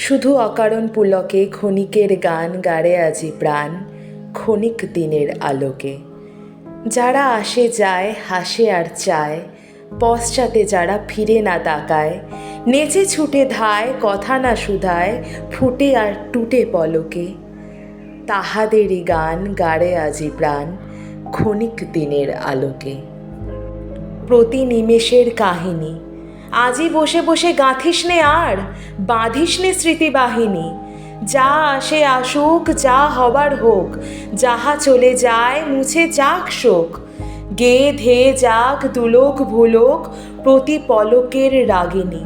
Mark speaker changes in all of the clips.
Speaker 1: শুধু অকারণ পুলকে ক্ষণিকের গান গাড়ে আজি প্রাণ ক্ষণিক দিনের আলোকে। যারা আসে যায় হাসে আর চায়, পশ্চাতে যারা ফিরে না তাকায়, নেচে ছুটে ধায় কথা না শুধায়, ফুটে আর টুটে পলকে, তাহাদেরই গান গাড়ে আজি প্রাণ ক্ষণিক দিনের আলোকে। প্রতি নিমেষের কাহিনী আজই বসে বসে গাঁথিস নে আর বাঁধিস নে স্মৃতিবাহিনী। যা আসে আসুক, যা হবার হোক, যাহা চলে যায় মুছে যাক শোক, গেয়ে ধেয়ে যাক দুলোক ভুলোক প্রতি পলকের রাগিনী।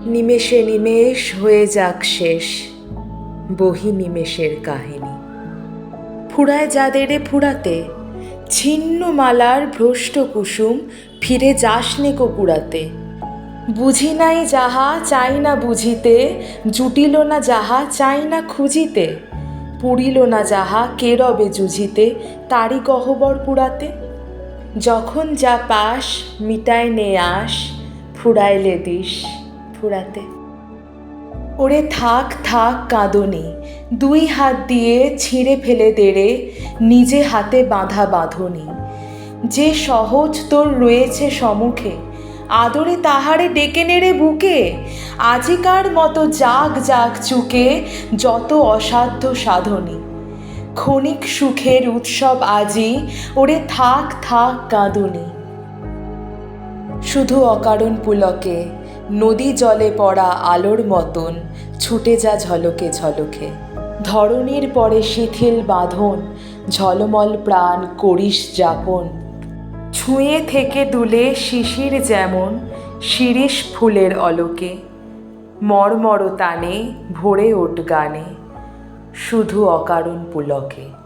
Speaker 1: নিমেষে নিমেষ হয়ে যাক শেষ বহি নিমেষের কাহিনী। ফুরায় যাদেরে ফুরাতে, ছিন্ন মালার ভ্রষ্ট কুসুম ফিরে যাসনে কুকুরাতে। বুঝি নাই যাহা চাই না বুঝিতে, জুটিল না যাহা চাই না খুঁজিতে, পুরিল না যাহা কে রবে জুঝিতে তারই গহ্বর পুরাতে। যখন যা পাস মিটায় নে আস, ফুরাইলে দিস ফুরাতে। ওরে থাক থাক কাঁদনি, দুই হাত দিয়ে ছিঁড়ে ফেলে দেরে নিজে হাতে বাঁধা বাঁধনি। যে সহজ তোর রয়েছে সম্মুখে, আদরে তাহারে ডেকে নেড়ে বুকে। আজিকার মতো জাগ জাগ চুকে যত অসাধ্য সাধনী, ক্ষণিক সুখের উৎসব আজি, ওরে থাক থাক কাঁদনি। শুধু অকারণ পুলকে নদী জলে পড়া আলোর মতন ছুটে যা ঝলকে ঝলকে। ধরণীর পরে শিথিল বাঁধন, ঝলমল প্রাণ করিস যাপন। ছুঁয়ে থেকে দুলে শিশির যেমন শিরীষ ফুলের অলোকে। মর্মর তানে ভরে ওঠ গানে শুধু অকারণ পুলকে।